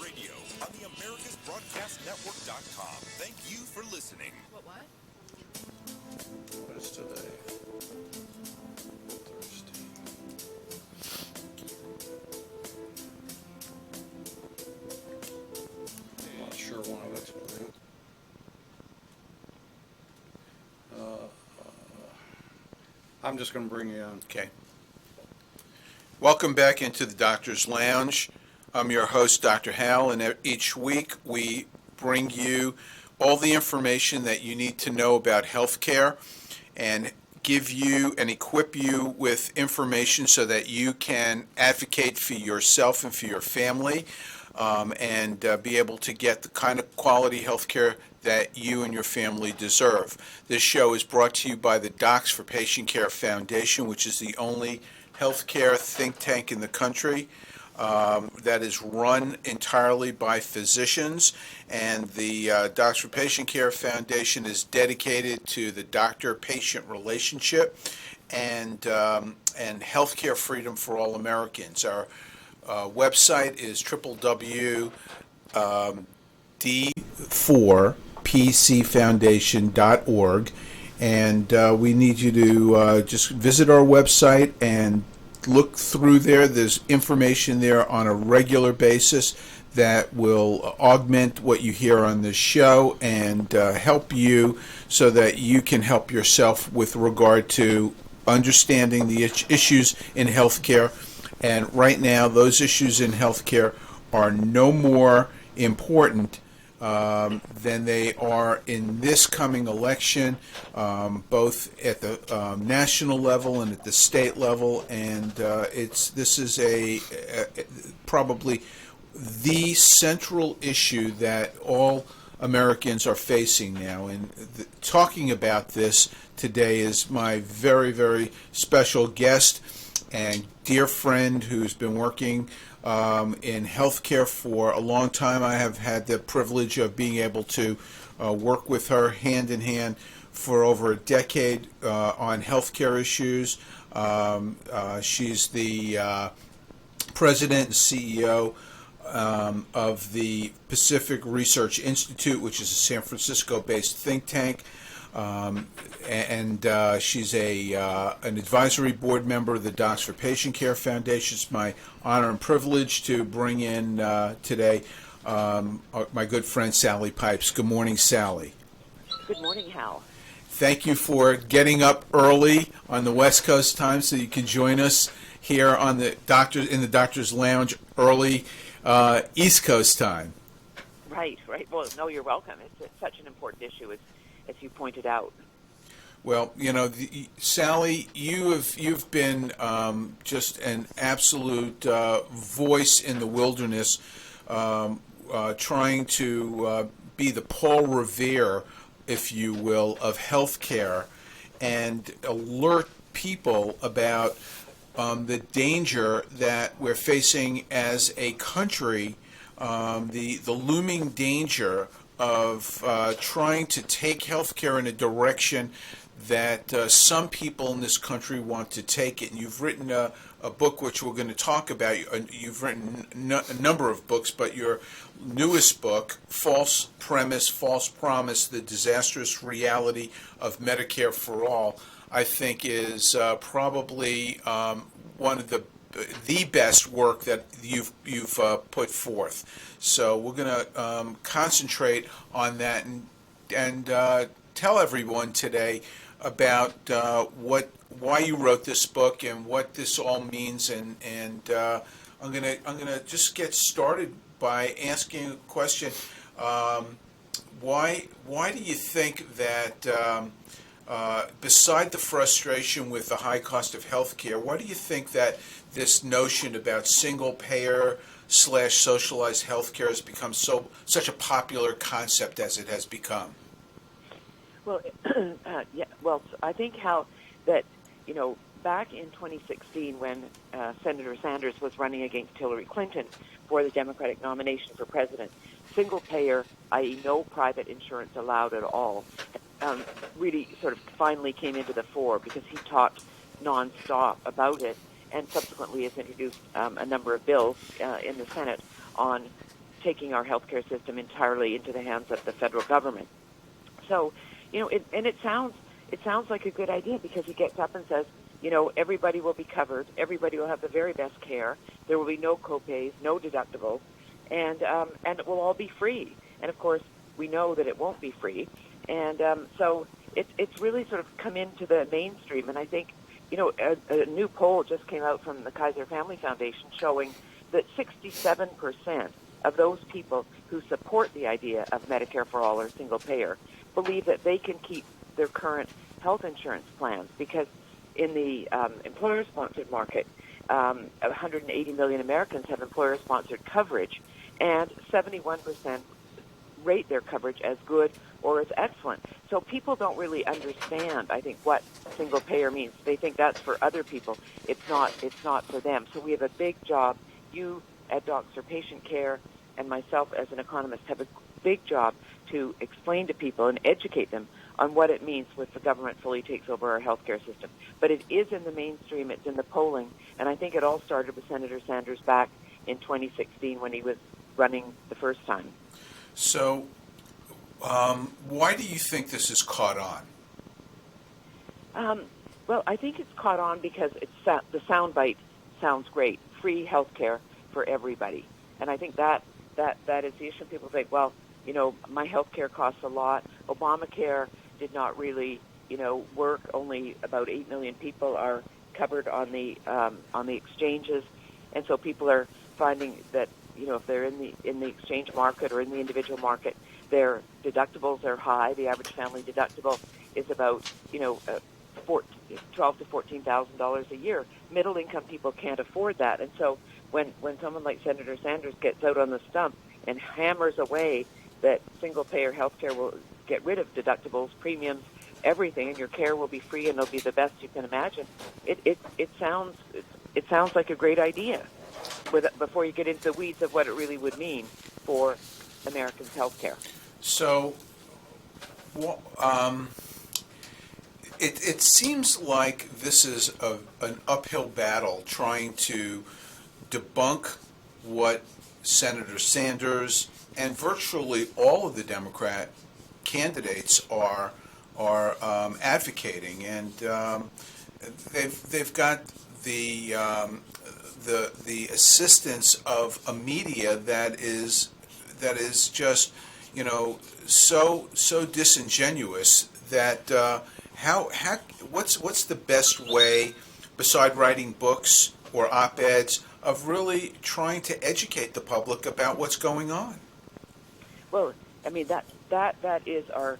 Radio on the AmericasBroadcastNetwork.com. Thank you for listening. What? What is today? Thursday. I'm not sure when I'll explain. I'm just going to bring you on. Okay. Welcome back into the Doctor's Lounge. I'm your host, Dr. Hal, and each week we bring you all the information that you need to know about healthcare and give you and equip you with information so that you can advocate for yourself and for your family and be able to get the kind of quality healthcare that you and your family deserve. This show is brought to you by the Docs for Patient Care Foundation, which is the only healthcare think tank in the country that is run entirely by physicians, and the Docs for Patient Care Foundation is dedicated to the doctor-patient relationship and healthcare freedom for all Americans. Our website is www.d4pcfoundation.org, and we need you to just visit our website and look through there. There's information there on a regular basis that will augment what you hear on this show and help you so that you can help yourself with regard to understanding the issues in healthcare. And right now, those issues in healthcare are no more important than they are in this coming election, both at the national level and at the state level. And this is probably the central issue that all Americans are facing now. And talking about this today is my very, very special guest and dear friend who's been working in healthcare for a long time. I have had the privilege of being able to work with her hand in hand for over a decade on healthcare issues. She's the president and CEO of the Pacific Research Institute, which is a San Francisco-based think tank. And she's an advisory board member of the Docs for Patient Care Foundation. It's my honor and privilege to bring in today my good friend Sally Pipes. Good morning, Sally. Good morning, Hal. Thank you for getting up early on the West Coast time so you can join us here on the Doctor's Lounge early East Coast time. Right. Well, no, you're welcome. It's such an important issue, as you pointed out. Well, Sally, you've been just an absolute voice in the wilderness, trying to be the Paul Revere, if you will, of healthcare, and alert people about the danger that we're facing as a country, the looming danger of trying to take healthcare in a direction that some people in this country want to take it. And you've written a book which we're going to talk about. You've written a number of books, but your newest book, False Premise, False Promise, The Disastrous Reality of Medicare for All, I think is probably one of the best work that you've put forth. So we're going to concentrate on that and tell everyone today about why you wrote this book and what this all means. And I'm gonna just get started by asking a question. Why do you think that beside the frustration with the high cost of health care, why do you think that this notion about single payer / socialized healthcare has become such a popular concept as it has become? Well, Well, I think that back in 2016 when Senator Sanders was running against Hillary Clinton for the Democratic nomination for president, single payer, i.e. no private insurance allowed at all, really sort of finally came into the fore because he talked nonstop about it and subsequently has introduced a number of bills in the Senate on taking our healthcare system entirely into the hands of the federal government. So, it sounds like a good idea because he gets up and says, everybody will be covered, everybody will have the very best care, there will be no copays, no deductibles, and it will all be free. And of course, we know that it won't be free, and so it's really sort of come into the mainstream. And I think, a new poll just came out from the Kaiser Family Foundation showing that 67% of those people who support the idea of Medicare for all or single payer believe that they can keep their current health insurance plans, because in the employer-sponsored market, 180 million Americans have employer-sponsored coverage, and 71% rate their coverage as good or as excellent. So people don't really understand, I think, what single payer means. They think that's for other people. It's not for them. So we have a big job. You at Docs for Patient Care and myself as an economist have a big job to explain to people and educate them on what it means when the government fully takes over our healthcare system. But it is in the mainstream, it's in the polling, and I think it all started with Senator Sanders back in 2016 when he was running the first time. So, why do you think this has caught on? Well, I think it's caught on because the soundbite sounds great: free healthcare for everybody, and I think that is the issue. People think, well, my healthcare costs a lot. Obamacare did not really, work. Only about 8 million people are covered on the exchanges, and so people are finding that if they're in the exchange market or in the individual market, their deductibles are high. The average family deductible is about $12,000 to $14,000 a year. Middle income people can't afford that, and so when someone like Senator Sanders gets out on the stump and hammers away that single payer healthcare will get rid of deductibles, premiums, everything, and your care will be free and it'll be the best you can imagine, it sounds like a great idea. Before you get into the weeds of what it really would mean for Americans' health care. So, it seems like this is an uphill battle trying to debunk what Senator Sanders and virtually all of the Democrat candidates are advocating, and they've got the assistance of a media that is just so disingenuous that what's the best way, beside writing books or op-eds, of really trying to educate the public about what's going on? Well, I mean that is our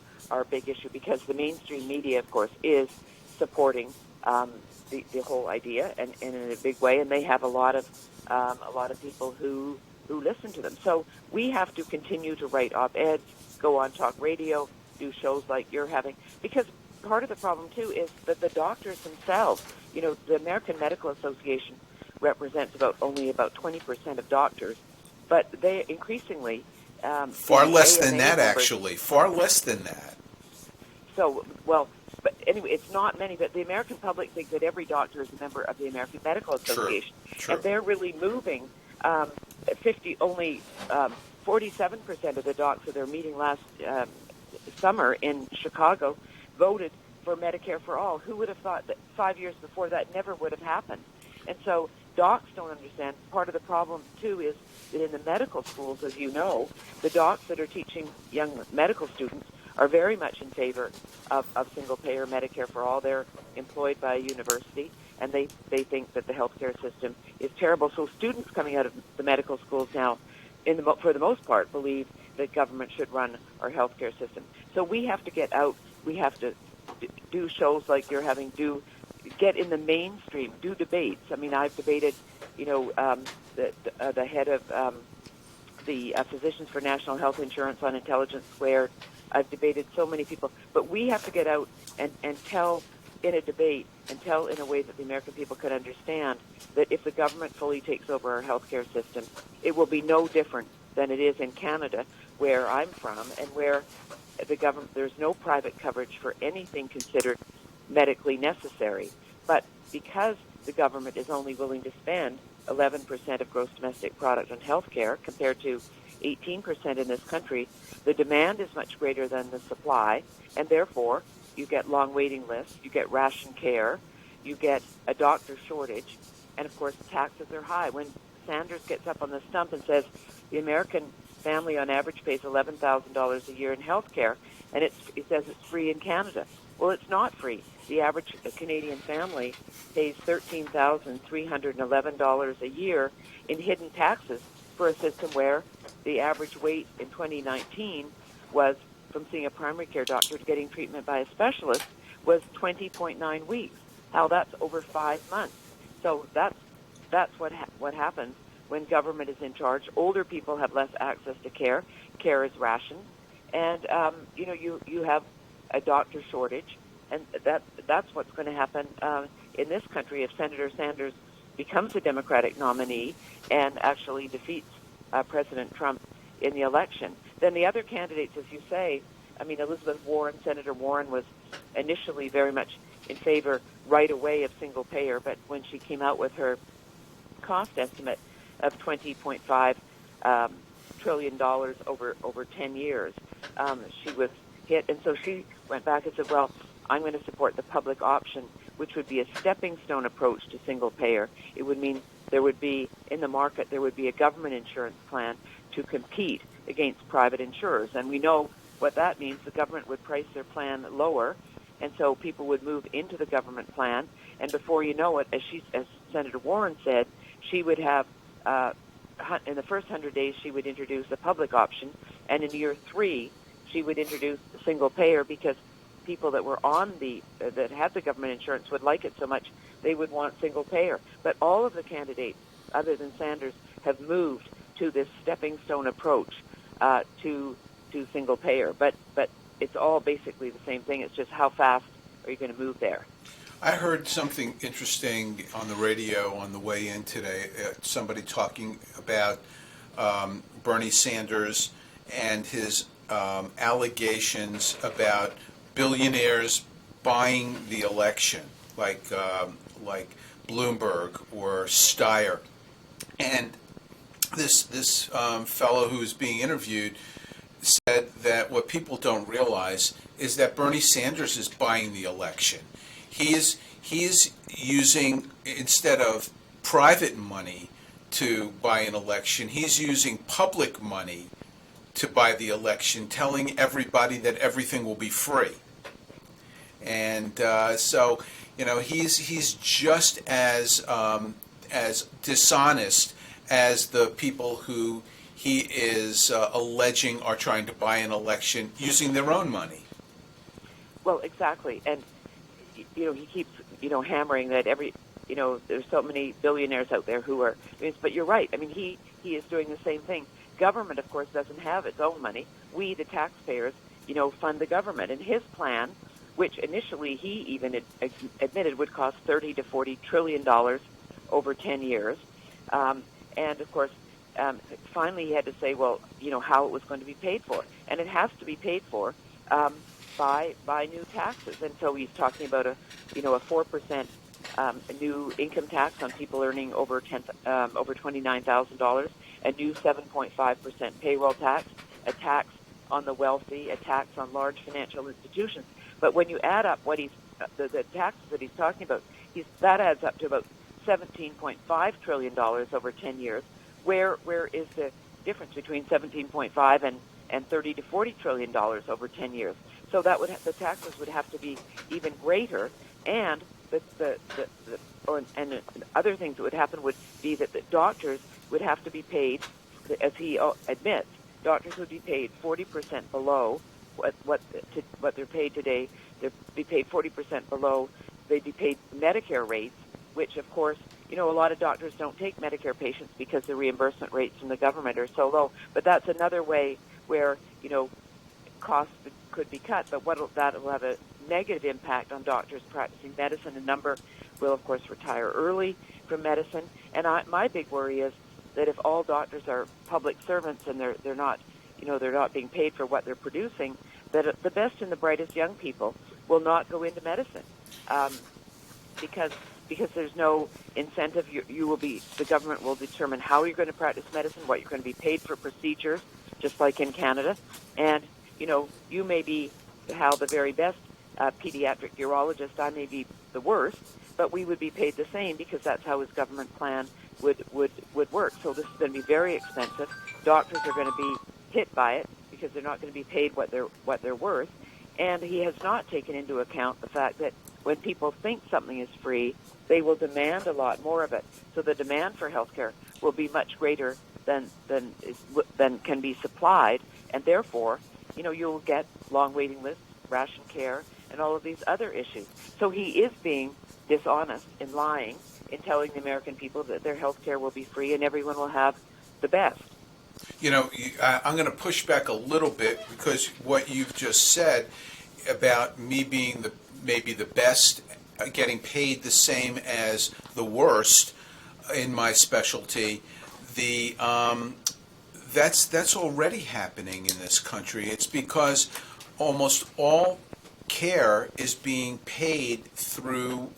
big issue, because the mainstream media, of course, is supporting the whole idea and in a big way, and they have a lot of people who listen to them. So we have to continue to write op-eds, go on talk radio, do shows like you're having, because part of the problem too is that the doctors themselves, the American Medical Association represents only about 20% of doctors, but they increasingly far less than that, actually. Far less than that. So, well, but anyway, it's not many, but the American public thinks that every doctor is a member of the American Medical Association. True. And they're really moving. 47% of the docs at their meeting last summer in Chicago voted for Medicare for all. Who would have thought that 5 years before that never would have happened? And so docs don't understand. Part of the problem, too, is that in the medical schools, as you know, the docs that are teaching young medical students are very much in favor of single-payer Medicare for all. They're employed by a university, and they think that the healthcare system is terrible. So students coming out of the medical schools now, for the most part, believe that government should run our healthcare system. So we have to get out. We have to do shows like you're having, get in the mainstream, do debates. I mean, I've debated, the head of the Physicians for National Health Insurance on Intelligence Squared. I've debated so many people. But we have to get out and tell in a debate and tell in a way that the American people can understand that if the government fully takes over our healthcare system, it will be no different than it is in Canada, where I'm from, and where there's no private coverage for anything considered medically necessary. But because the government is only willing to spend 11% of gross domestic product on health care, compared to 18% in this country, the demand is much greater than the supply, and therefore you get long waiting lists, you get ration care, you get a doctor shortage, and of course taxes are high. When Sanders gets up on the stump and says the American family on average pays $11,000 a year in health care, and it says it's free in Canada. Well, it's not free. The average Canadian family pays $13,311 a year in hidden taxes for a system where the average wait in 2019 was, from seeing a primary care doctor to getting treatment by a specialist, was 20.9 weeks. Now that's over 5 months. So that's what happens when government is in charge. Older people have less access to care. Care is rationed, and you have a doctor shortage, and that's what's going to happen in this country if Senator Sanders becomes a Democratic nominee and actually defeats President Trump in the election. Then the other candidates, as you say, I mean, Elizabeth Warren, Senator Warren was initially very much in favor right away of single payer, but when she came out with her cost estimate of $20.5 trillion over 10 years, she was hit, and so she went back and said, well, I'm going to support the public option, which would be a stepping stone approach to single payer. It would mean there would be, in the market, there would be a government insurance plan to compete against private insurers. And we know what that means. The government would price their plan lower, and so people would move into the government plan. And before you know it, as Senator Warren said, she would have, in the first 100 days, she would introduce a public option, and in year 3, she would introduce single payer because people that were on that had the government insurance would like it so much they would want single payer. But all of the candidates, other than Sanders, have moved to this stepping stone approach to single payer. But it's all basically the same thing. It's just how fast are you going to move there? I heard something interesting on the radio on the way in today. Somebody talking about Bernie Sanders and his allegations about billionaires buying the election, like Bloomberg or Steyer. And this fellow who was being interviewed said that what people don't realize is that Bernie Sanders is buying the election. He is using, instead of private money to buy an election, he's using public money to buy the election, telling everybody that everything will be free. And so, he's just as dishonest as the people who he is alleging are trying to buy an election using their own money. Well, exactly. And, he keeps, hammering that there's so many billionaires out there who are, but you're right. I mean, he is doing the same thing. Government, of course, doesn't have its own money. We, the taxpayers, fund the government. And his plan, which initially he even admitted would cost $30 to $40 trillion over 10 years. And, of course, finally he had to say, well, how it was going to be paid for. And it has to be paid for by new taxes. And so he's talking about a 4% new income tax on people earning over $29,000, a new 7.5% payroll tax, a tax on the wealthy, a tax on large financial institutions. But when you add up what the taxes that he's talking about, that adds up to about $17.5 trillion over 10 years. Where is the difference between 17.5 and 30 to 40 trillion dollars over 10 years? So the taxes would have to be even greater, and and other things that would happen would be that the doctors would have to be paid, as he admits, doctors would be paid 40% below what they're paid today. They'd be paid 40% below. They'd be paid Medicare rates, which of course, a lot of doctors don't take Medicare patients because the reimbursement rates from the government are so low. But that's another way where, costs could be cut. But that will have a negative impact on doctors practicing medicine. A number will, of course, retire early from medicine. And my big worry is that if all doctors are public servants and they're not being paid for what they're producing, that the best and the brightest young people will not go into medicine because because there's no incentive. The government will determine how you're going to practice medicine, what you're going to be paid for procedures, just like in Canada. And, you may be, Hal, the very best pediatric urologist. I may be the worst, but we would be paid the same because that's how his government plan would work. So this is going to be very expensive. Doctors are going to be hit by it because they're not going to be paid what they're worth. And he has not taken into account the fact that when people think something is free, they will demand a lot more of it. So the demand for healthcare will be much greater than can be supplied, and therefore, you'll get long waiting lists, ration care, and all of these other issues. So he is being dishonest and lying in telling the American people that their health care will be free and everyone will have the best. I'm going to push back a little bit because what you've just said about me being maybe the best, getting paid the same as the worst in my specialty, that's already happening in this country. It's because almost all care is being paid through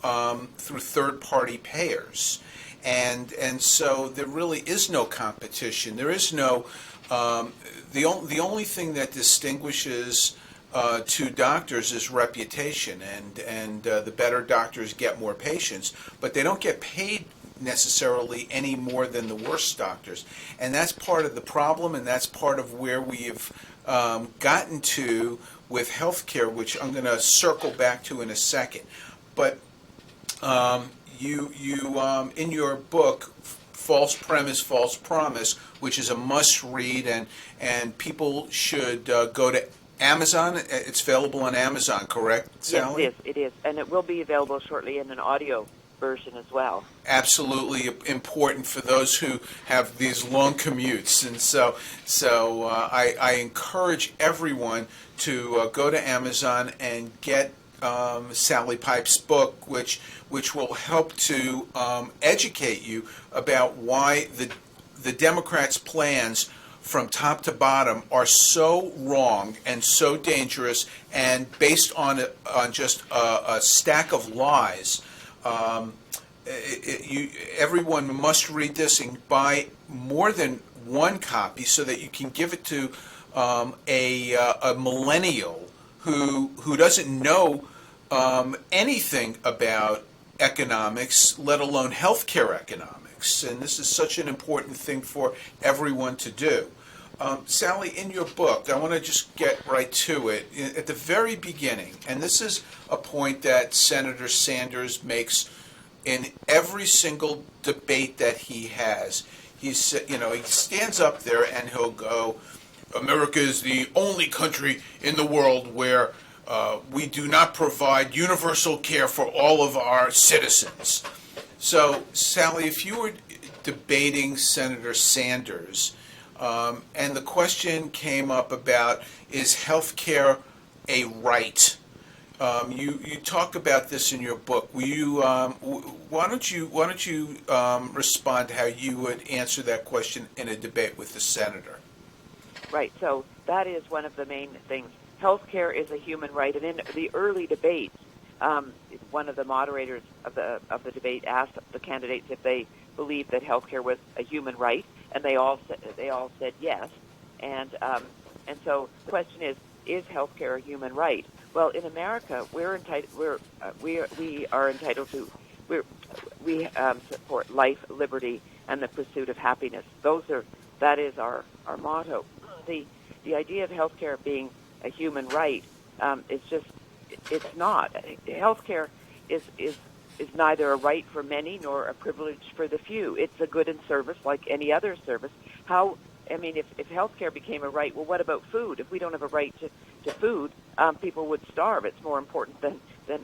third-party payers, and so there really is no competition. There is no the only thing that distinguishes two doctors is reputation, and the better doctors get more patients, but they don't get paid necessarily any more than the worst doctors, and that's part of the problem, and that's part of where we've gotten to with healthcare, which I'm going to circle back to in a second. But you in your book, False Premise, False Promise, which is a must-read, and people should go to Amazon. It's available on Amazon, correct, Sally? Yes, it is, and it will be available shortly in an audio version as well. Absolutely important for those who have these long commutes, and so I encourage everyone to go to Amazon and get Sally Pipe's book, which will help to educate you about why the Democrats' plans from top to bottom are so wrong and so dangerous and based on just a stack of lies. Everyone must read this and buy more than one copy so that you can give it to a millennial who doesn't know anything about economics, let alone healthcare economics. And this is such an important thing for everyone to do. Sally, in your book, I want to just get right to it. At the very beginning, and this is a point that Senator Sanders makes in every single debate that he has. He stands up there and he'll go, "America is the only country in the world where we do not provide universal care for all of our citizens." So, Sally, if you were debating Senator Sanders, and the question came up about, is health care a right? You talk about this in your book. Why don't you respond to how you would answer that question in a debate with the senator? Right. So that is one of the main things. Healthcare is a human right, and in the early debates, one of the moderators of the debate asked the candidates if they believed that healthcare was a human right, and they all said yes. And so the question is healthcare a human right? Well, in America, we are entitled to support life, liberty, and the pursuit of happiness. That is our motto. The idea of healthcare being a human right it's not. Healthcare is neither a right for many nor a privilege for the few. It's a good and service like any other service. If healthcare became a right, well, what about food? If we don't have a right to food, people would starve. It's more important than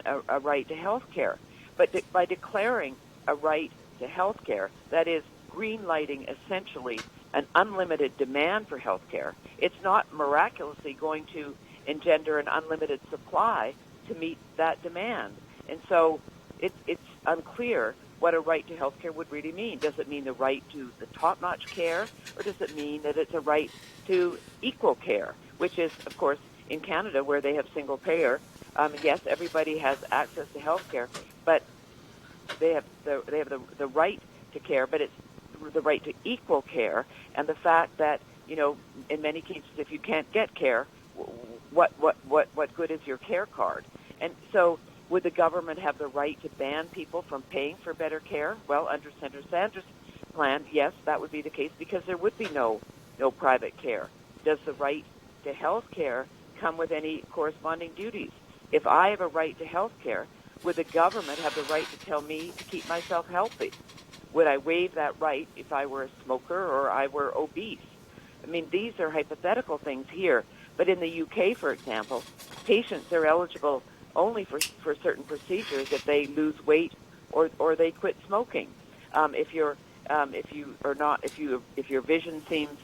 a right to healthcare. But by declaring a right to healthcare, that is green-lighting essentially an unlimited demand for healthcare, it's not miraculously going to engender an unlimited supply to meet that demand. And so it's unclear what a right to health care would really mean. Does it mean the right to the top-notch care, or does it mean that it's a right to equal care, which is, of course, in Canada where they have single payer. Yes, everybody has access to health care, but the right to care, but it's the right to equal care, and the fact that, in many cases, if you can't get care, what good is your care card? And so, would the government have the right to ban people from paying for better care? Well, under Senator Sanders' plan, yes, that would be the case, because there would be no private care. Does the right to health care come with any corresponding duties? If I have a right to health care, would the government have the right to tell me to keep myself healthy? Would I waive that right if I were a smoker or I were obese? I mean, these are hypothetical things here. But in the UK, for example, patients are eligible only for certain procedures if they lose weight or they quit smoking. If your vision seems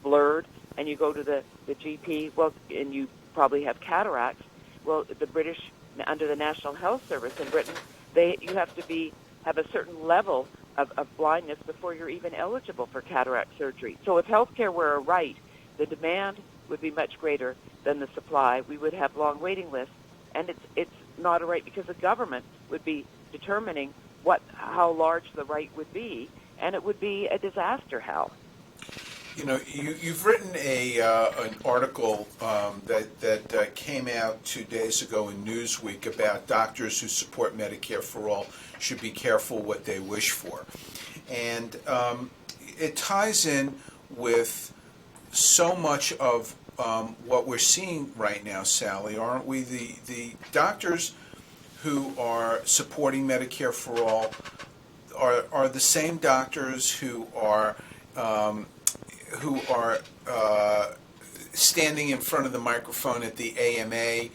blurred and you go to the GP, well, and you probably have cataracts, well, the British, under the National Health Service in Britain, you have to have a certain level of blindness before you're even eligible for cataract surgery. So if healthcare were a right, the demand would be much greater than the supply. We would have long waiting lists, and it's not a right because the government would be determining how large the right would be, and it would be a disaster, Hal. You've written an article that came out 2 days ago in Newsweek about doctors who support Medicare for All should be careful what they wish for. And it ties in with so much of what we're seeing right now, Sally, aren't we? The doctors who are supporting Medicare for All are the same doctors who are standing in front of the microphone at the AMA,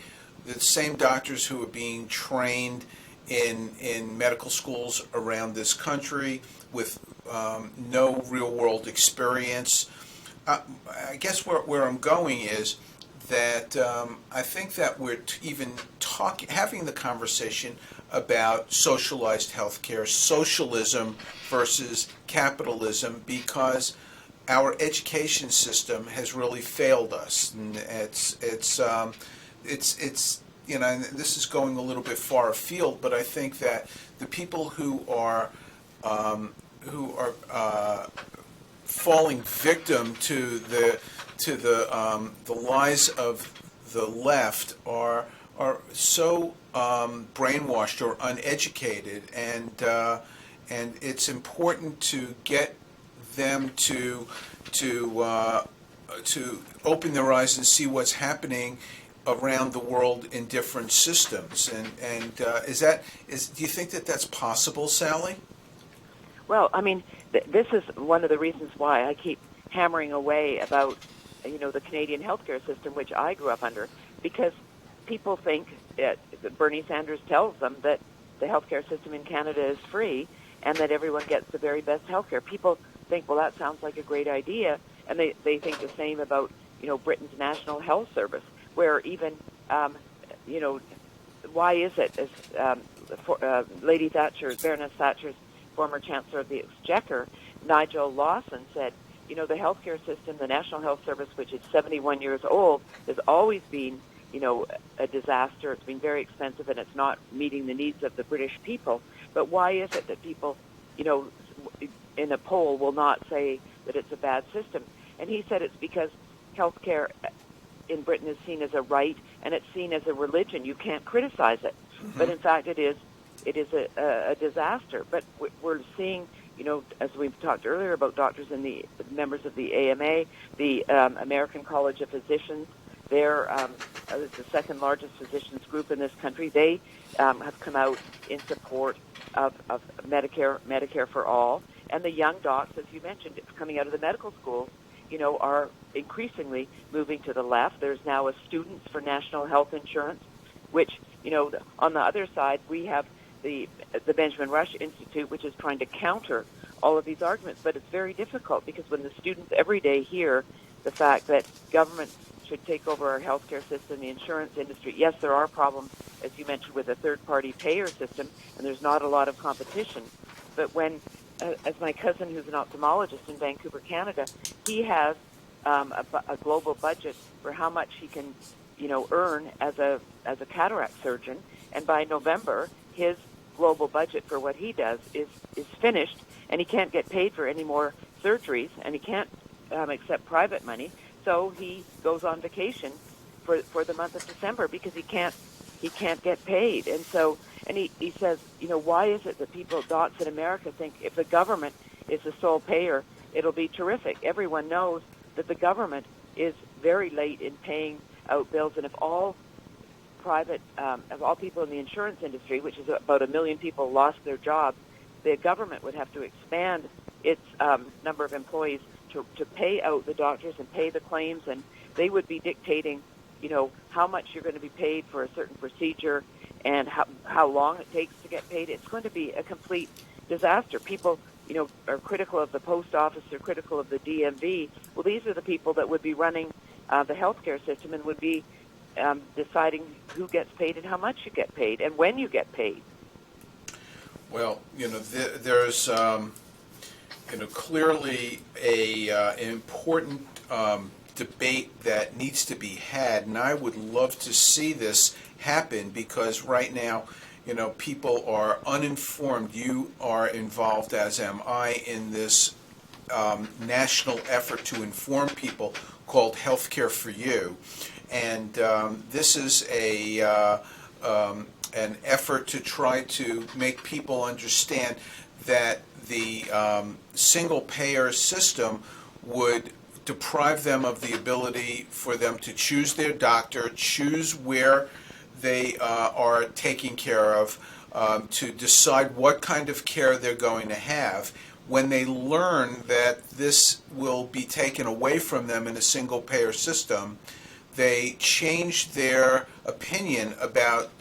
the same doctors who are being trained in medical schools around this country with no real-world experience. I guess where I'm going is that I think that we're having the conversation about socialized healthcare, socialism versus capitalism, because our education system has really failed us, and it's and this is going a little bit far afield, but I think that the people who are falling victim to the lies of the left are so brainwashed or uneducated, and it's important to get them to open their eyes and see what's happening around the world in different systems. And do you think that that's possible, Sally? Well, I mean, this is one of the reasons why I keep hammering away about the Canadian healthcare system, which I grew up under, because people think that Bernie Sanders tells them that the healthcare system in Canada is free and that everyone gets the very best healthcare. People think, well, that sounds like a great idea, and they think the same about Britain's National Health Service, where even why is it, as Lady Thatcher, Baroness Thatcher's former Chancellor of the Exchequer, Nigel Lawson, said, the healthcare system, the National Health Service, which is 71 years old, has always been a disaster. It's been very expensive, and it's not meeting the needs of the British people. But why is it that people, in a poll will not say that it's a bad system? And he said it's because healthcare in Britain is seen as a right, and it's seen as a religion. You can't criticize it. Mm-hmm. But in fact, it is a disaster. But we're seeing, as we've talked earlier about doctors and the members of the AMA, the American College of Physicians, they're the second largest physicians group in this country. They have come out in support of Medicare for All. And the young docs, as you mentioned, coming out of the medical schools, are increasingly moving to the left. There's now a Students for National Health Insurance, which, on the other side, we have the Benjamin Rush Institute, which is trying to counter all of these arguments. But it's very difficult because when the students every day hear the fact that government should take over our healthcare system, the insurance industry, yes, there are problems, as you mentioned, with a third-party payer system, and there's not a lot of competition. But when as my cousin, who's an ophthalmologist in Vancouver, Canada, he has a global budget for how much he can, earn as a cataract surgeon. And by November, his global budget for what he does is finished, and he can't get paid for any more surgeries, and he can't accept private money. So he goes on vacation for the month of December because he can't get paid. And so, and he says, why is it that docs in America think if the government is the sole payer, it'll be terrific? Everyone knows that the government is very late in paying out bills, and if all people in the insurance industry, which is about 1 million people, lost their jobs, the government would have to expand its number of employees to pay out the doctors and pay the claims, and they would be dictating, how much you're going to be paid for a certain procedure and how long it takes to get paid. It's going to be a complete disaster. People, are critical of the post office, they're critical of the DMV. Well, these are the people that would be running the healthcare system and would be deciding who gets paid and how much you get paid and when you get paid. Well, there's clearly an important debate that needs to be had, and I would love to see this happen because right now, people are uninformed. You are involved, as am I, in this national effort to inform people called Healthcare for You, and this is an effort to try to make people understand that the single-payer system would deprive them of the ability for them to choose their doctor, choose where they are taken care of, to decide what kind of care they're going to have. When they learn that this will be taken away from them in a single-payer system, they change their opinion about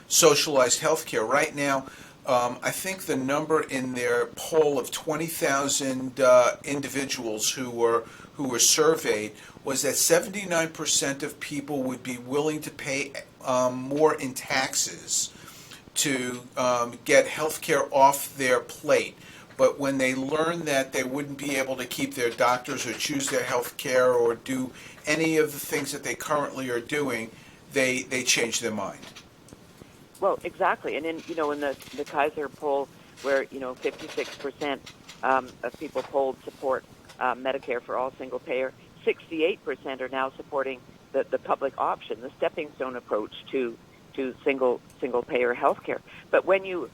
socialized healthcare. Right now, I think the number in their poll of 20,000 individuals who were surveyed was that 79% of people would be willing to pay more in taxes to get health care off their plate. But when they learn that they wouldn't be able to keep their doctors or choose their health care or do any of the things that they currently are doing, they change their mind. Well, exactly. And in the Kaiser poll, where 56% of people polled support Medicare for all single payer, 68% are now supporting the public option, the stepping stone approach to single payer healthcare. But when you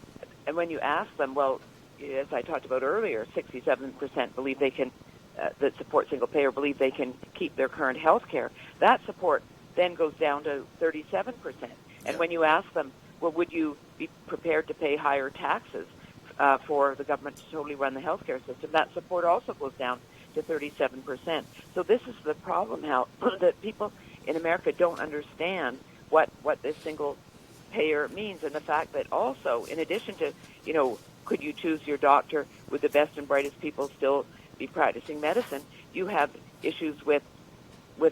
ask them, well, as I talked about earlier, 67% believe they can that support single payer believe they can keep their current health care. That support then goes down to 37%. And when you ask them, well, would you be prepared to pay higher taxes for the government to totally run the healthcare system? That support also goes down to 37%. So this is the problem, Hal, that people in America don't understand what this single payer means, and the fact that also, in addition to, could you choose your doctor, would the best and brightest people still be practicing medicine, you have issues with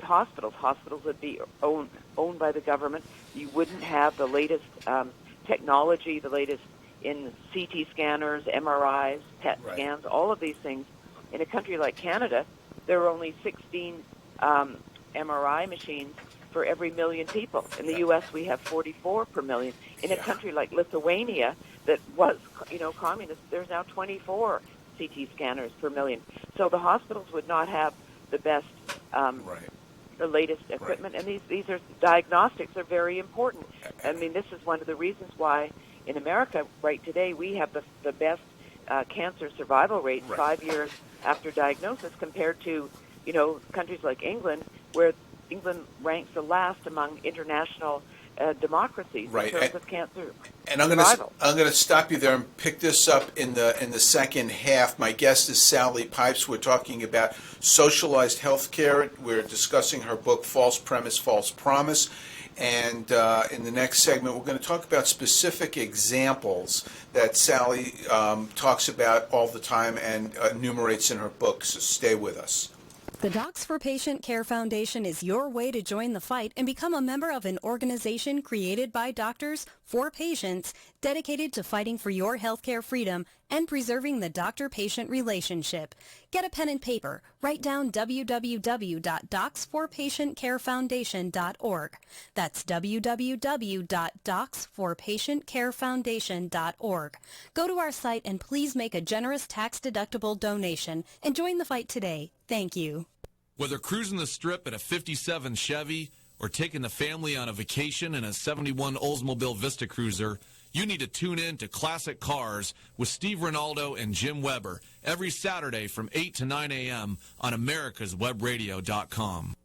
hospitals. Hospitals would be owned by the government. You wouldn't have the latest technology, the latest in CT scanners, MRIs, PET scans, all of these things. In a country like Canada, there are only 16 MRI machines for every million people. In the U.S., we have 44 per million. In a country like Lithuania, that was, communist, there's now 24 CT scanners per million. So the hospitals would not have the best, the latest equipment, and these are diagnostics are very important. I mean, this is one of the reasons why in America right today we have the best cancer survival rate 5 years after diagnosis compared to, countries like England, where England ranks the last among international democracies in terms of cancer. And I'm going to stop you there and pick this up in the second half. My guest is Sally Pipes. We're talking about socialized healthcare. We're discussing her book, False Premise, False Promise. And in the next segment, we're going to talk about specific examples that Sally talks about all the time and enumerates in her book. So stay with us. The Docs for Patient Care Foundation is your way to join the fight and become a member of an organization created by doctors for patients dedicated to fighting for your healthcare freedom and preserving the doctor-patient relationship. Get a pen and paper. Write down www.docsforpatientcarefoundation.org. That's www.docsforpatientcarefoundation.org. Go to our site and please make a generous tax-deductible donation and join the fight today. Thank you. Whether cruising the strip in a 57 Chevy or taking the family on a vacation in a 71 Oldsmobile Vista Cruiser, you need to tune in to Classic Cars with Steve Ronaldo and Jim Weber every Saturday from 8 to 9 a.m. on americaswebradio.com.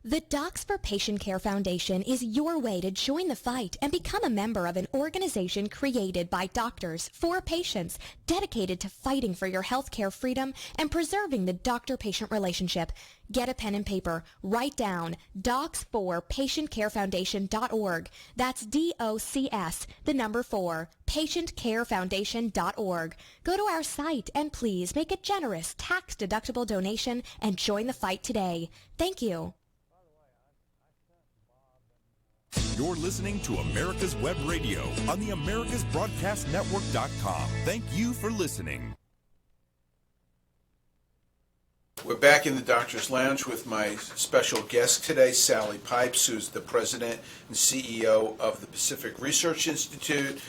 The Docs for Patient Care Foundation is your way to join the fight and become a member of an organization created by doctors for patients, dedicated to fighting for your healthcare freedom and preserving the doctor-patient relationship. Get a pen and paper. Write down docs4patientcarefoundation.org. That's DOCS, the number 4, patientcarefoundation.org. Go to our site and please make a generous tax-deductible donation and join the fight today. Thank you. You're listening to America's Web Radio on the AmericasBroadcastNetwork.com. Thank you for listening. We're back in the Doctor's Lounge with my special guest today, Sally Pipes, who's the president and CEO of the Pacific Research Institute,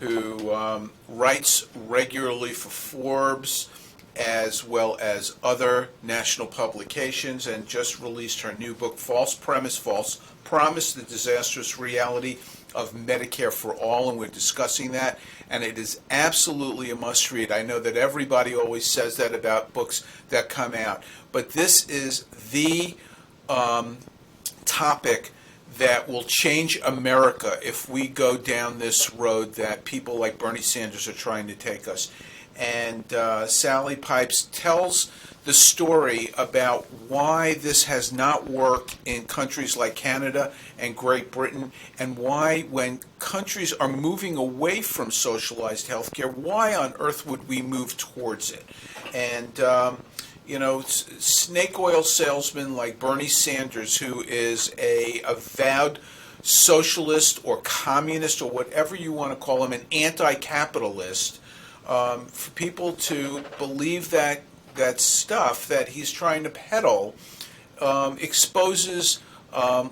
who writes regularly for Forbes as well as other national publications, and just released her new book, False Premise, False Promise, The Disastrous Reality of Medicare for All, and we're discussing that, and it is absolutely a must-read. I know that everybody always says that about books that come out, but this is the topic that will change America if we go down this road that people like Bernie Sanders are trying to take us. And Sally Pipes tells the story about why this has not worked in countries like Canada and Great Britain, and why, when countries are moving away from socialized healthcare, why on earth would we move towards it? And snake oil salesmen like Bernie Sanders, who is a avowed socialist or communist or whatever you want to call him, an anti-capitalist, for people to believe that stuff that he's trying to peddle exposes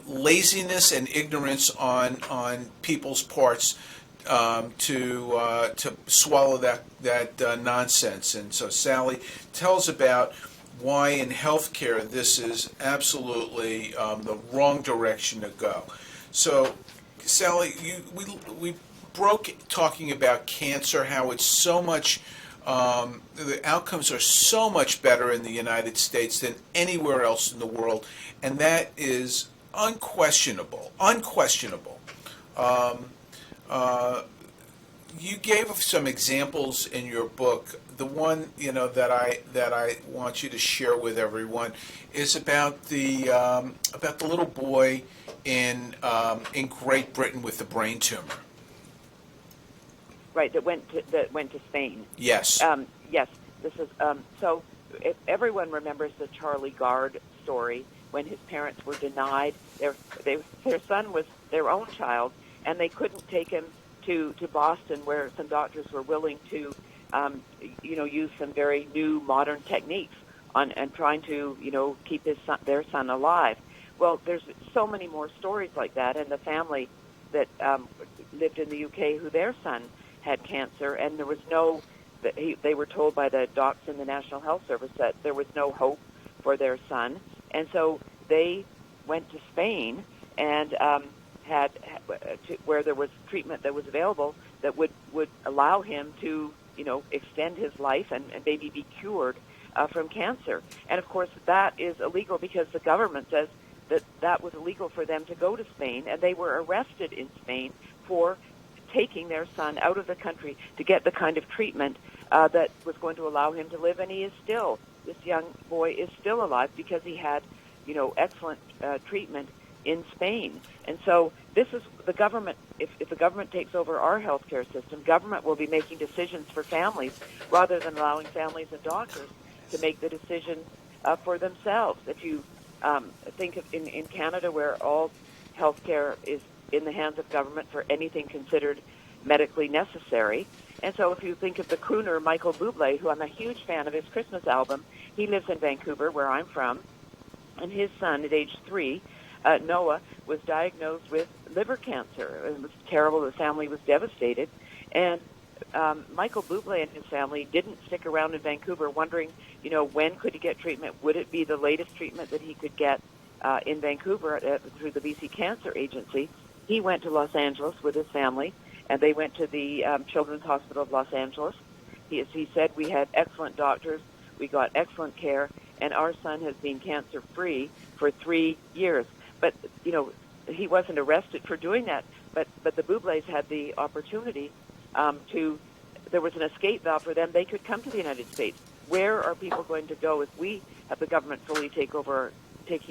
laziness and ignorance on people's parts to swallow that nonsense. And so Sally tells about why in healthcare this is absolutely the wrong direction to go. So Sally, we broke talking about cancer, how it's so much, the outcomes are so much better in the United States than anywhere else in the world, and that is unquestionable. You gave some examples in your book. The one that I want you to share with everyone is about the little boy in Great Britain with the brain tumor. Right, that went to Spain. Yes. Yes. This is so. If everyone remembers the Charlie Gard story when his parents were denied their son was their own child, and they couldn't take him to Boston, where some doctors were willing to use some very new modern techniques and trying to keep their son alive. Well, there's so many more stories like that, and the family that lived in the UK who their son had cancer, and there was they were told by the docs in the National Health Service that there was no hope for their son, and so they went to Spain and where there was treatment that was available that would allow him to extend his life and maybe be cured from cancer. And of course that is illegal because the government says that was illegal for them to go to Spain, and they were arrested in Spain for taking their son out of the country to get the kind of treatment that was going to allow him to live, and this young boy is still alive because he had, excellent treatment in Spain. And so this is the government. If the government takes over our healthcare system, government will be making decisions for families rather than allowing families and doctors to make the decision for themselves. If you think of in Canada, where all healthcare is in the hands of government for anything considered medically necessary. And so if you think of the crooner Michael Bublé, who I'm a huge fan of his Christmas album, he lives in Vancouver, where I'm from, and his son at age 3, Noah, was diagnosed with liver cancer. It was terrible. The family was devastated. And Michael Bublé and his family didn't stick around in Vancouver wondering, when could he get treatment? Would it be the latest treatment that he could get in Vancouver through the BC Cancer Agency? He went to Los Angeles with his family, and they went to the Children's Hospital of Los Angeles. He said, we had excellent doctors, we got excellent care, and our son has been cancer-free for 3 years. But, he wasn't arrested for doing that, but the Bublés had the opportunity there was an escape valve for them. They could come to the United States. Where are people going to go if we have the government fully taking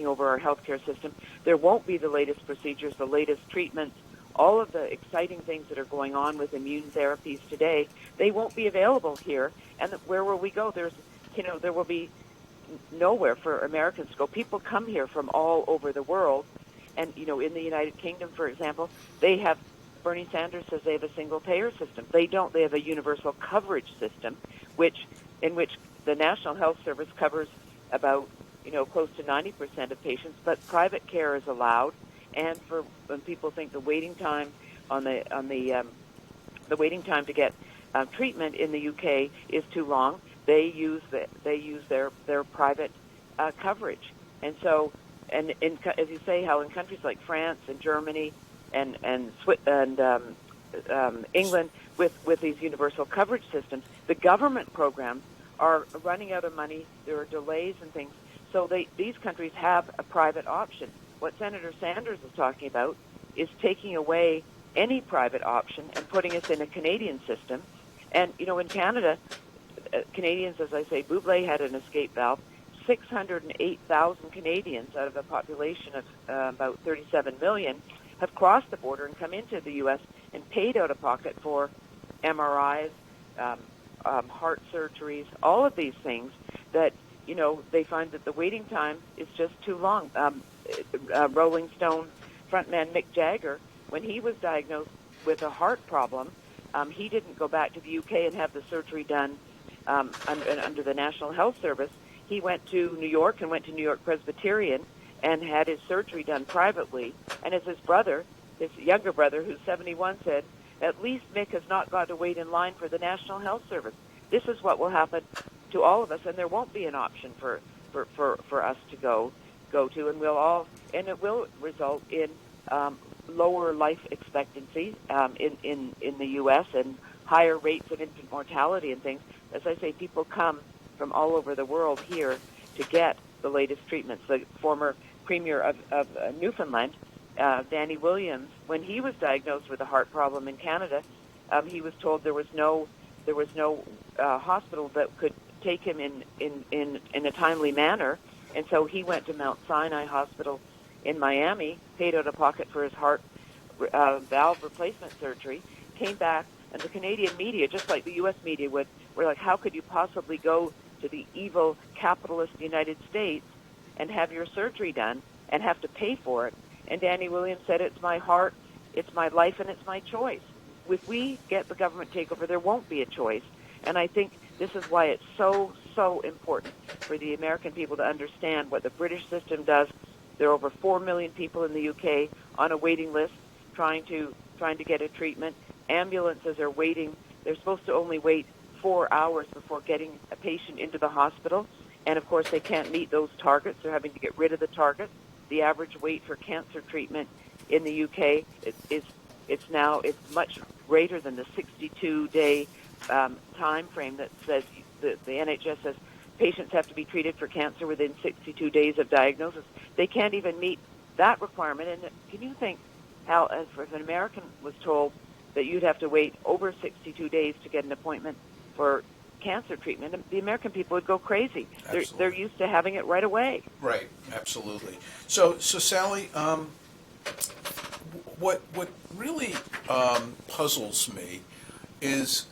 over our healthcare system? There won't be the latest procedures, the latest treatments, all of the exciting things that are going on with immune therapies today. They won't be available here. And where will we go? There will be nowhere for Americans to go. People come here from all over the world. And, in the United Kingdom, for example, Bernie Sanders says they have a single-payer system. They don't. They have a universal coverage system, in which the National Health Service covers about, close to 90% of patients, but private care is allowed. And for when people think the waiting time the waiting time to get treatment in the UK is too long, they use their private coverage. And so, as you say, how in countries like France and Germany and England with these universal coverage systems, the government programs are running out of money. There are delays and things. So these countries have a private option. What Senator Sanders is talking about is taking away any private option and putting us in a Canadian system. And, in Canada, Canadians, as I say, Bublé had an escape valve. 608,000 Canadians out of a population of about 37 million have crossed the border and come into the U.S. and paid out of pocket for MRIs, heart surgeries, all of these things that, they find that the waiting time is just too long. Rolling Stone frontman Mick Jagger, when he was diagnosed with a heart problem, he didn't go back to the UK and have the surgery done under the National Health Service. He went to New York and went to New York Presbyterian and had his surgery done privately. And as his younger brother, who's 71, said, at least Mick has not got to wait in line for the National Health Service. This is what will happen to all of us, and there won't be an option for us to go to, and it will result in lower life expectancy in the U.S. and higher rates of infant mortality and things. As I say, people come from all over the world here to get the latest treatments. The former premier of Newfoundland, Danny Williams, when he was diagnosed with a heart problem in Canada, he was told there was no hospital that could take him in a timely manner, and so he went to Mount Sinai Hospital in Miami, paid out of pocket for his heart valve replacement surgery, came back, and the Canadian media, just like the U.S. media were like, how could you possibly go to the evil capitalist United States and have your surgery done and have to pay for it? And Danny Williams said, it's my heart, it's my life, and it's my choice. If we get the government takeover, there won't be a choice. And I think this is why it's so, so important for the American people to understand what the British system does. There are over 4 million people in the UK on a waiting list trying to get a treatment. Ambulances are waiting. They're supposed to only wait 4 hours before getting a patient into the hospital. And, of course, they can't meet those targets. They're having to get rid of the targets. The average wait for cancer treatment in the UK it's much greater than the 62-day time frame that says the NHS says patients have to be treated for cancer within 62 days of diagnosis. They can't even meet that requirement. And can you think how, if an American was told that you'd have to wait over 62 days to get an appointment for cancer treatment, the American people would go crazy. They're used to having it right away. Right, absolutely. So Sally, what really puzzles me is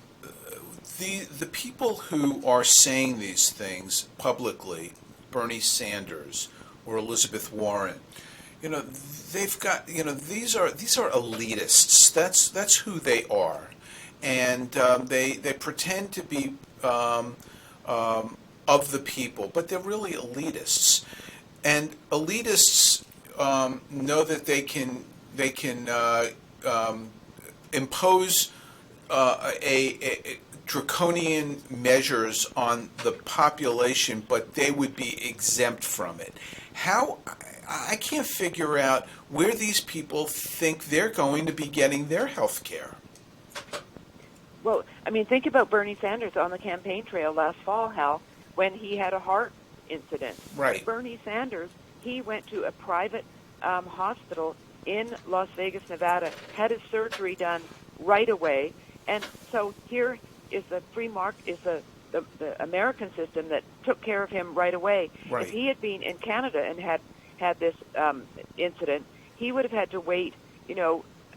the people who are saying these things publicly, Bernie Sanders or Elizabeth Warren, you know, they've got, you know, these are elitists. That's who they are, and they pretend to be of the people, but they're really elitists. And elitists know that they can impose a draconian measures on the population, but they would be exempt from it. How I can't figure out where these people think they're going to be getting their health care. Well, I mean, think about Bernie Sanders on the campaign trail last fall, Hal, when he had a heart incident. Right. Bernie Sanders, he went to a private hospital in Las Vegas, Nevada, had his surgery done right away, and so here is the free market, is the American system that took care of him right away. Right. If he had been in Canada and had this incident, he would have had to wait,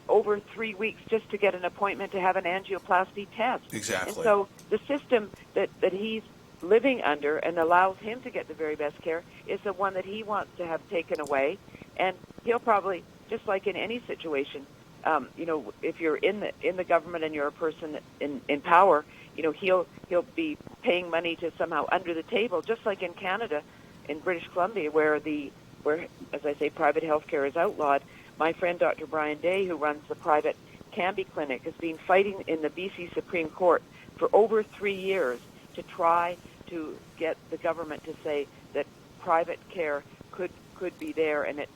over 3 weeks just to get an appointment to have an angioplasty test. Exactly. And so the system that he's living under and allows him to get the very best care is the one that he wants to have taken away. And he'll probably, just like in any situation, if you're in the government and you're a person in power, he'll be paying money to somehow under the table, just like in Canada, in British Columbia, where as I say, private health care is outlawed. My friend Dr. Brian Day, who runs the private Canby Clinic, has been fighting in the BC Supreme Court for over 3 years to try to get the government to say that private care could be there, and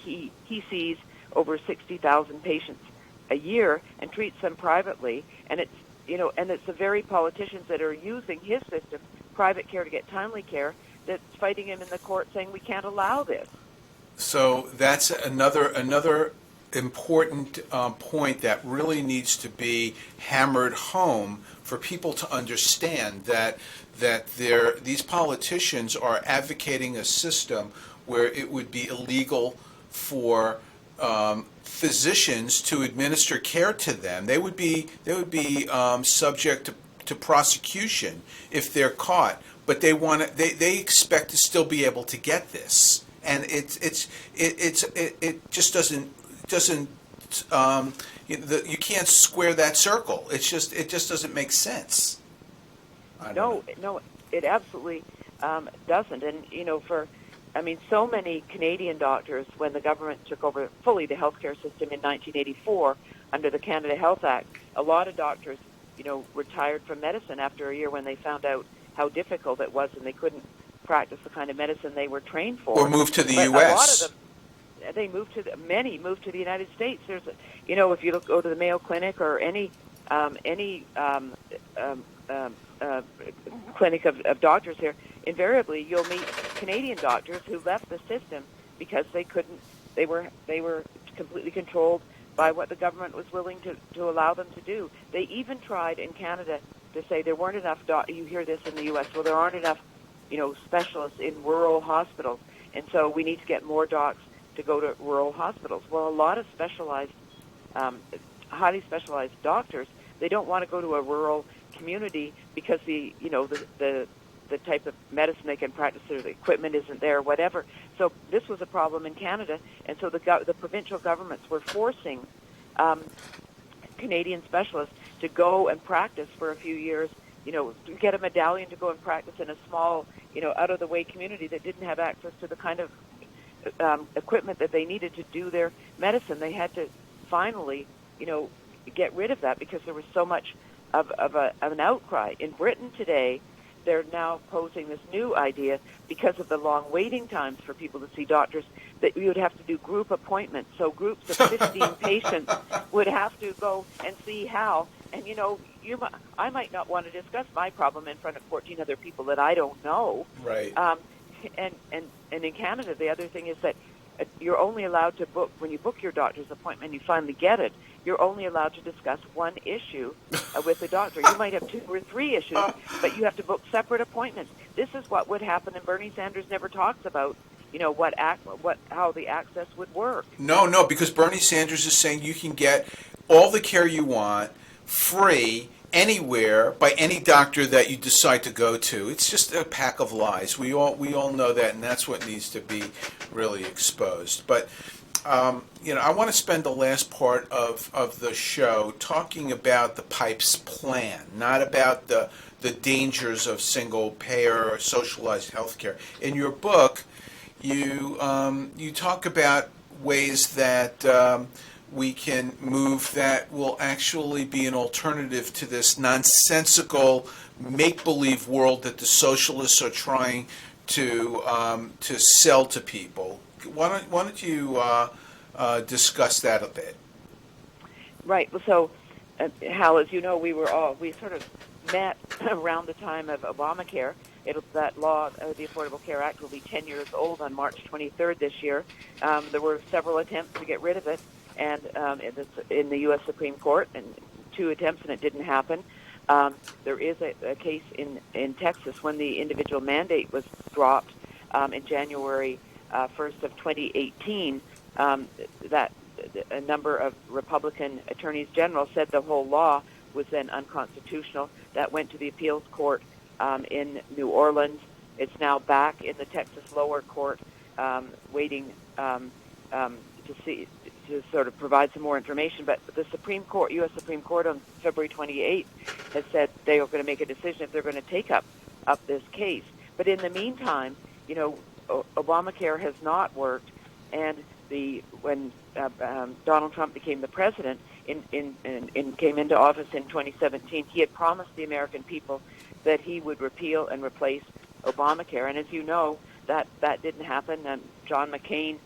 he sees over 60,000 patients a year and treats them privately, and it's the very politicians that are using his system, private care, to get timely care, that's fighting him in the court saying we can't allow this. So that's another important point that really needs to be hammered home for people to understand that these politicians are advocating a system where it would be illegal for physicians to administer care to them. They would be subject to prosecution if they're caught. But they expect to still be able to get this, and it just doesn't you can't square that circle. It just doesn't make sense. No, it absolutely doesn't. And so many Canadian doctors, when the government took over fully the healthcare system in 1984 under the Canada Health Act, a lot of doctors, retired from medicine after a year when they found out how difficult it was and they couldn't practice the kind of medicine they were trained for. Or moved to the U.S. A lot of them, many moved to the United States. There's, if you go to the Mayo Clinic or any clinic of doctors here, invariably you'll meet Canadian doctors who left the system because they were completely controlled by what the government was willing to allow them to do. They even tried in Canada to say there weren't enough you hear this in the U.S., well, there aren't enough, specialists in rural hospitals, and so we need to get more docs to go to rural hospitals. Well, a lot of specialized, highly specialized doctors, they don't want to go to a rural community because the type of medicine they can practice, or the equipment isn't there, whatever. So this was a problem in Canada, and so the provincial governments were forcing Canadian specialists to go and practice for a few years, to get a medallion to go and practice in a small, out-of-the-way community that didn't have access to the kind of equipment that they needed to do their medicine. They had to finally, get rid of that because there was so much of an outcry. In Britain today, they're now posing this new idea because of the long waiting times for people to see doctors that you would have to do group appointments. So groups of 15 patients would have to go and see Hal. And, I might not want to discuss my problem in front of 14 other people that I don't know. Right. And in Canada, the other thing is that you're only allowed to book, when you book your doctor's appointment, you finally get it, you're only allowed to discuss one issue with the doctor. You might have 2 or 3 issues, but you have to book separate appointments. This is what would happen, and Bernie Sanders never talks about, how the access would work. No, because Bernie Sanders is saying you can get all the care you want free anywhere by any doctor that you decide to go to. It's just a pack of lies. We all know that, and that's what needs to be really exposed. But I want to spend the last part of the show talking about the PIPES plan, not about the dangers of single-payer or socialized healthcare. In your book, you talk about ways that we can move that will actually be an alternative to this nonsensical make-believe world that the socialists are trying to sell to people. Why don't you discuss that a bit? Right. So, Hal, as you know, we sort of met around the time of Obamacare. That law, the Affordable Care Act, will be 10 years old on March 23rd this year. There were several attempts to get rid of it, and in the U.S. Supreme Court, and 2 attempts, and it didn't happen. There is a case in Texas when the individual mandate was dropped in January 1st of 2018. That a number of Republican attorneys general said the whole law was then unconstitutional. That went to the appeals court in New Orleans. It's now back in the Texas lower court, waiting to sort of provide some more information. But the Supreme Court, U.S. Supreme Court, on February 28th has said they are going to make a decision if they're going to take up this case. But in the meantime, Obamacare has not worked, and when Donald Trump became the president and came into office in 2017, he had promised the American people that he would repeal and replace Obamacare. And as you know, that didn't happen. And John McCain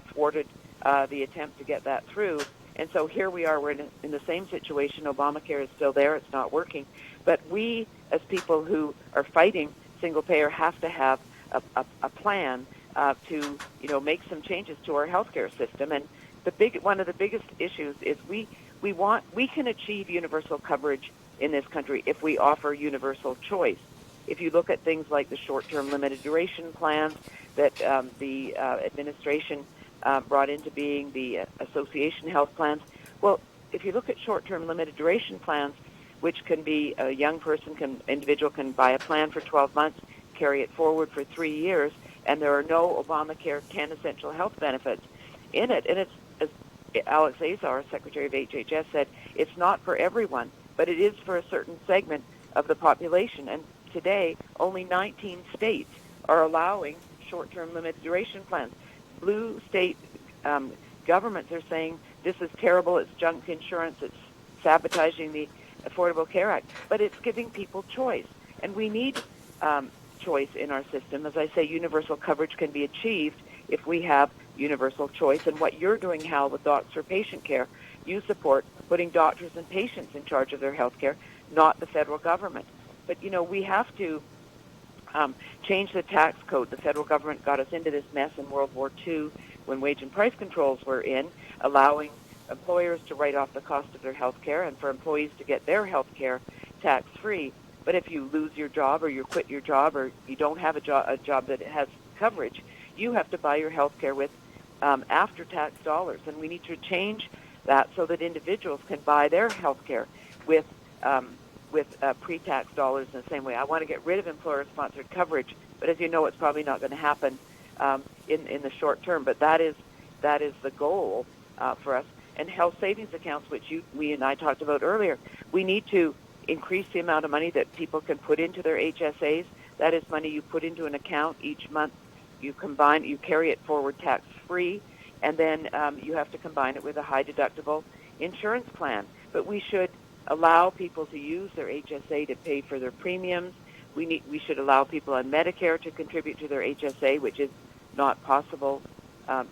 thwarted the attempt to get that through. And so here we are. We're in the same situation. Obamacare is still there. It's not working. But we, as people who are fighting single payer, have to have a plan to make some changes to our healthcare system. And one of the biggest issues is we can achieve universal coverage in this country if we offer universal choice. If you look at things like the short-term limited duration plans that the administration brought into being, the association health plans, well, if you look at short-term limited duration plans, which can be a young individual can buy a plan for 12 months, carry it forward for 3 years, and there are no Obamacare 10 essential health benefits in it. And it's, as Alex Azar, Secretary of HHS, said, it's not for everyone, but it is for a certain segment of the population. And today, only 19 states are allowing short-term limited duration plans. Blue state governments are saying this is terrible, it's junk insurance, it's sabotaging the Affordable Care Act, but it's giving people choice. And we need choice in our system. As I say, universal coverage can be achieved if we have universal choice. And what you're doing, Hal, with Docs for Patient Care, you support putting doctors and patients in charge of their health care, not the federal government. But, we have to change the tax code. The federal government got us into this mess in World War II when wage and price controls were in, allowing employers to write off the cost of their health care and for employees to get their health care tax-free. But if you lose your job or you quit your job or you don't have a job that has coverage, you have to buy your health care with after-tax dollars. And we need to change that so that individuals can buy their health care with pre-tax dollars in the same way. I want to get rid of employer-sponsored coverage, but as you know, it's probably not going to happen in the short term. But that is the goal for us. And health savings accounts, which we and I talked about earlier, we need to increase the amount of money that people can put into their HSAs. That is money you put into an account each month. You carry it forward tax-free, and then you have to combine it with a high-deductible insurance plan. But we should allow people to use their HSA to pay for their premiums. We should allow people on Medicare to contribute to their HSA, which is not possible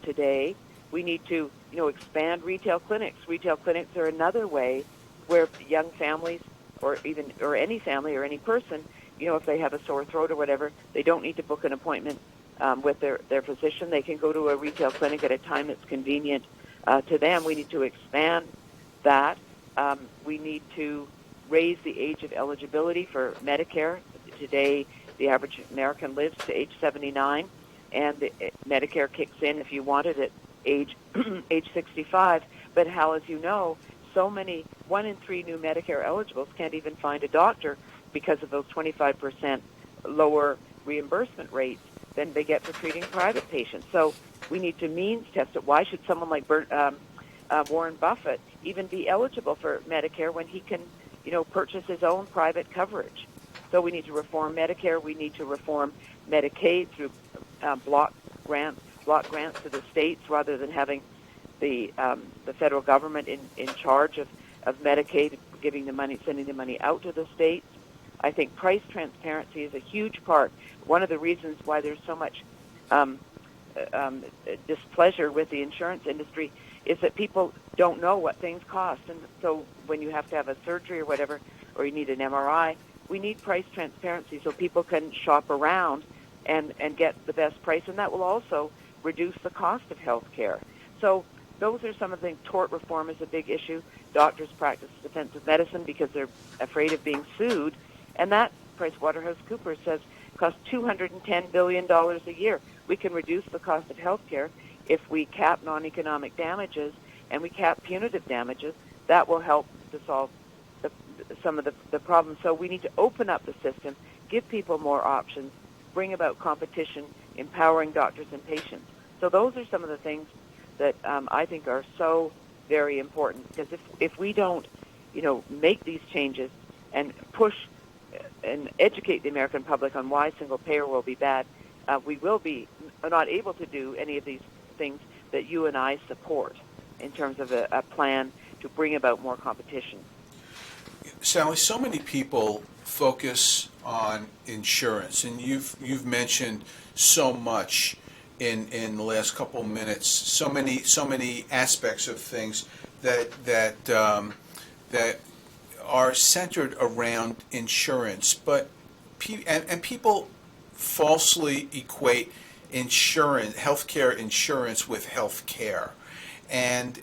today. We need to, expand retail clinics. Retail clinics are another way where young families or any family or any person, if they have a sore throat or whatever, they don't need to book an appointment with their physician. They can go to a retail clinic at a time that's convenient to them. We need to expand that. We need to raise the age of eligibility for Medicare. Today, the average American lives to age 79, and Medicare kicks in if you want it at age 65. But Hal, as you know, so many, 1 in 3 new Medicare eligibles can't even find a doctor because of those 25% lower reimbursement rates than they get for treating private patients. So we need to means test it. Why should someone like Warren Buffett even be eligible for Medicare when he can, purchase his own private coverage? So we need to reform Medicare. We need to reform Medicaid through block grants to the states rather than having the federal government in charge of Medicaid, giving the money, sending the money out to the states. I think price transparency is a huge part. One of the reasons why there's so much displeasure with the insurance industry is that people don't know what things cost. And so when you have to have a surgery or whatever, or you need an MRI, we need price transparency so people can shop around and get the best price. And that will also reduce the cost of health care. So those are some of the things. Tort reform is a big issue. Doctors practice defensive medicine because they're afraid of being sued. And that, PricewaterhouseCoopers says, costs $210 billion a year. We can reduce the cost of health care if we cap non-economic damages and we cap punitive damages. That will help to solve some of the problems. So we need to open up the system, give people more options, bring about competition, empowering doctors and patients. So those are some of the things that I think are so very important, because if we don't, make these changes and push and educate the American public on why single payer will be bad, we will be not able to do any of these things that you and I support in terms of a plan to bring about more competition. Sally, so many people focus on insurance, and you've mentioned so much in the last couple of minutes, so many aspects of things that are centered around insurance, but people falsely equate healthcare insurance with health care. And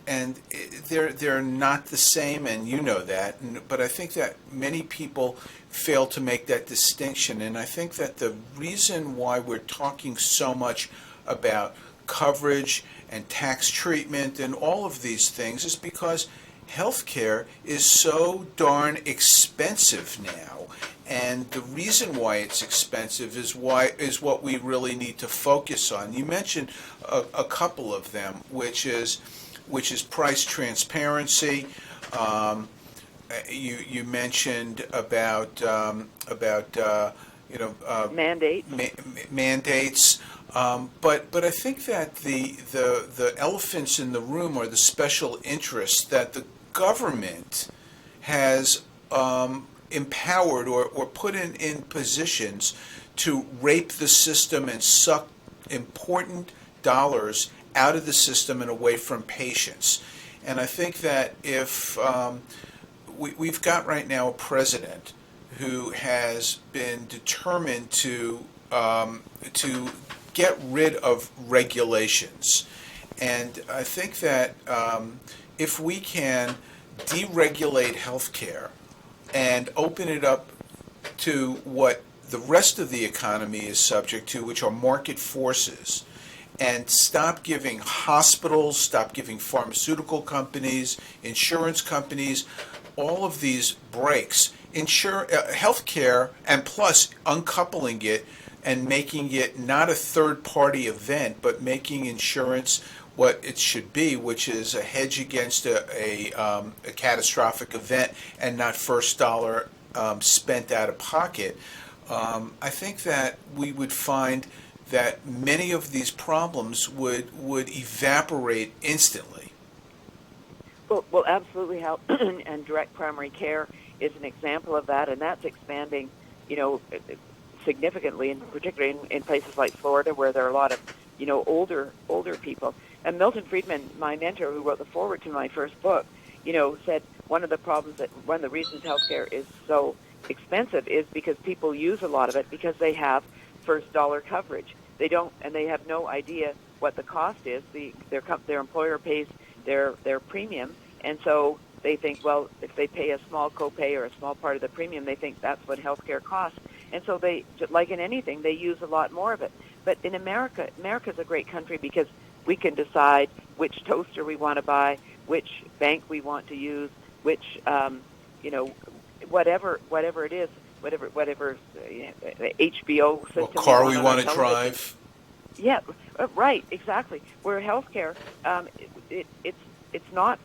they're not the same, and you know that. But I think that many people fail to make that distinction. And I think that the reason why we're talking so much about coverage and tax treatment and all of these things is because healthcare is so darn expensive now. And the reason why it's expensive is what we really need to focus on. You mentioned a couple of them, which is price transparency. You mentioned about mandates. But I think that the elephants in the room are the special interests that the government has empowered or put in positions to rape the system and suck important dollars out of the system and away from patients. And I think that if we've got right now a president who has been determined to get rid of regulations, and I think that if we can deregulate healthcare and open it up to what the rest of the economy is subject to, which are market forces, and stop giving hospitals, stop giving pharmaceutical companies, insurance companies, all of these breaks, healthcare, and plus uncoupling it and making it not a third-party event, but making insurance what it should be, which is a hedge against a catastrophic event and not first dollar spent out of pocket. I think that we would find that many of these problems would evaporate instantly. Well, absolutely, Hal. And direct primary care is an example of that, and that's expanding, significantly, and particularly in places like Florida, where there are a lot of, older people. And Milton Friedman, my mentor, who wrote the foreword to my first book, said one of the reasons healthcare is so expensive is because people use a lot of it because they have first dollar coverage. They don't, and they have no idea what the cost is. Their employer pays their premium, and so they think, well, if they pay a small copay or a small part of the premium, they think that's what healthcare costs. And so they, like in anything, they use a lot more of it. But in America's a great country because we can decide which toaster we want to buy, which bank we want to use, which whatever it is, whatever HBO system. What car we want to drive. Yeah, right, exactly. Where healthcare, it's not.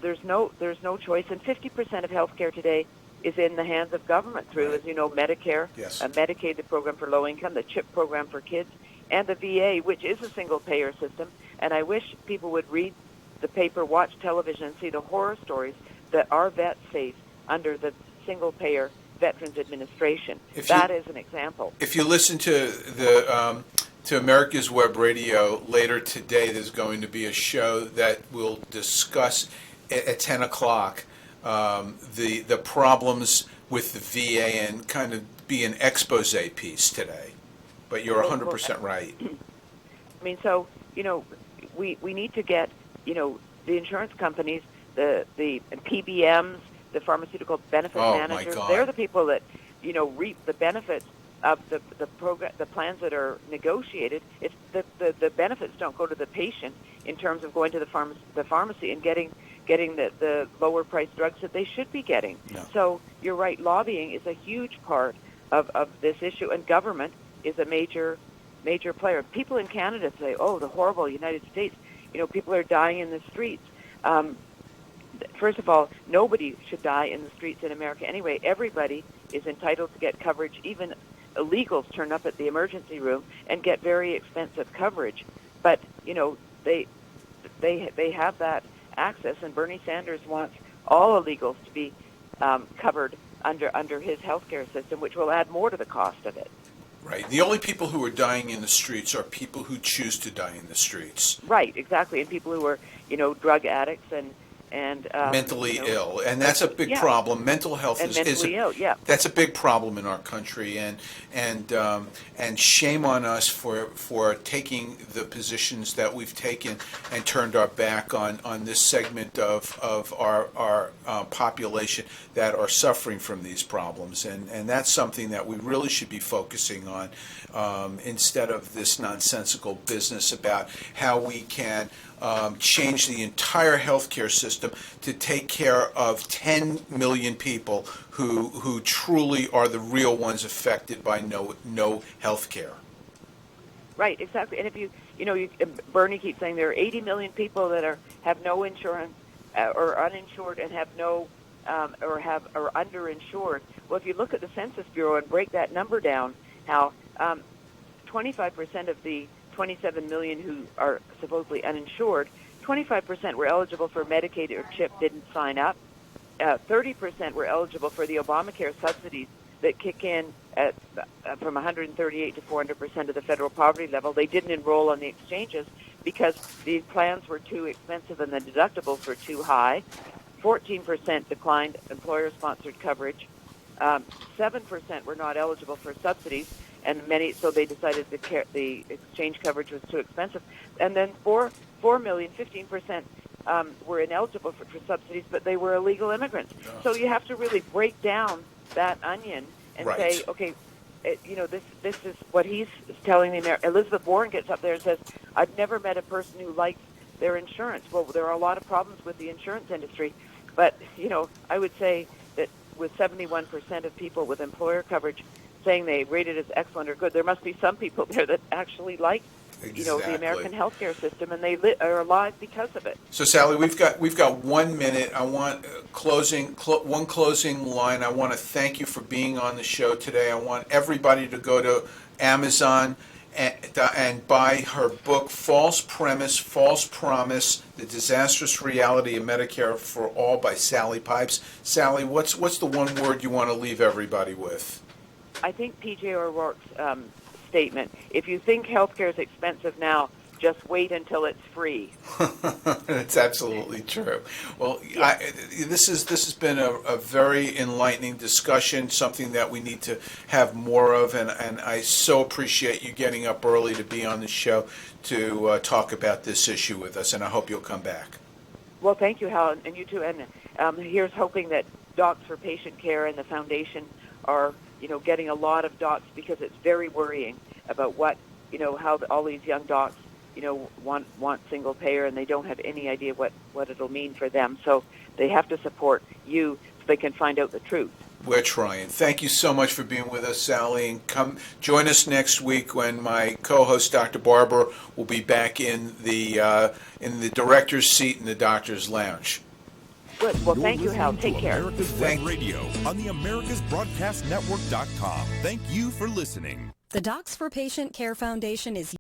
There's no choice, and 50% of healthcare today is in the hands of government through, as you know, Medicare, Yes. Medicaid, the program for low income, the CHIP program for kids, and the VA, which is a single payer system. And I wish people would read the paper, watch television, and see the horror stories that our vets face under the single payer Veterans Administration. That is an example. If you listen to to America's Web Radio later today, there's going to be a show that will discuss at 10 o'clock the problems with the VA and kind of be an expose piece today. But you're 100% right. I mean, so, we need to get, the insurance companies, the PBMs, the pharmaceutical benefit managers, they're the people that, reap the benefits of the program, the plans that are negotiated. It's the benefits don't go to the patient in terms of going to the pharmacy and getting the lower priced drugs that they should be getting. No. So you're right, lobbying is a huge part of this issue, and government is a major player. People in Canada say, oh, the horrible United States, people are dying in the streets. First of all, nobody should die in the streets in America anyway. Everybody is entitled to get coverage. Even illegals turn up at the emergency room and get very expensive coverage. But, they have that access, and Bernie Sanders wants all illegals to be covered under his healthcare system, which will add more to the cost of it. Right. The only people who are dying in the streets are people who choose to die in the streets. Right, exactly, and people who are, drug addicts and mentally ill, and that's a big problem. Mental health is ill. Yeah, that's a big problem in our country, and shame on us for taking the positions that we've taken and turned our back on this segment of our population that are suffering from these problems, and that's something that we really should be focusing on instead of this nonsensical business about how we can change the entire healthcare system to take care of 10 million people who truly are the real ones affected by no health care. Right, exactly. And if Bernie keeps saying there are 80 million people that have no insurance or uninsured and have no or underinsured. Well, if you look at the Census Bureau and break that number down, how 25% of the 27 million who are supposedly uninsured, 25% were eligible for Medicaid or CHIP, didn't sign up. 30% were eligible for the Obamacare subsidies that kick in at from 138 to 400% of the federal poverty level. They didn't enroll on the exchanges because the plans were too expensive and the deductibles were too high. 14% declined employer-sponsored coverage. 7% were not eligible for subsidies, and so they decided the exchange coverage was too expensive. And then 4 million, 15% were ineligible for subsidies, but they were illegal immigrants. Yeah. So you have to really break down that onion and say, okay, this is what he's telling the American. Elizabeth Warren gets up there and says, I've never met a person who likes their insurance. Well, there are a lot of problems with the insurance industry, but, I would say that with 71% of people with employer coverage saying they rate it as excellent or good, there must be some people there that actually like, the American healthcare system, and they are alive because of it. So, Sally, we've got 1 minute. I want one closing line. I want to thank you for being on the show today. I want everybody to go to Amazon and buy her book, False Premise, False Promise, The Disastrous Reality of Medicare for All by Sally Pipes. Sally, what's the one word you want to leave everybody with? I think P.J. O'Rourke's statement, if you think healthcare is expensive now, just wait until it's free. That's absolutely true. Well, Yeah. This has been a very enlightening discussion, something that we need to have more of, and I so appreciate you getting up early to be on the show to talk about this issue with us, and I hope you'll come back. Well, thank you, Hal, and you too. And here's hoping that Docs for Patient Care and the Foundation are, getting a lot of docs, because it's very worrying about what, how all these young docs, want single payer, and they don't have any idea what it'll mean for them. So they have to support you so they can find out the truth. We're trying. Thank you so much for being with us, Sally, and come join us next week when my co-host, Dr. Barber, will be back in the director's seat in the doctor's lounge. Good. Well, You're thank you, Hal. listening Take to care. America's Web Radio on the AmericasBroadcastNetwork.com. Thank you for listening. The Docs for Patient Care Foundation is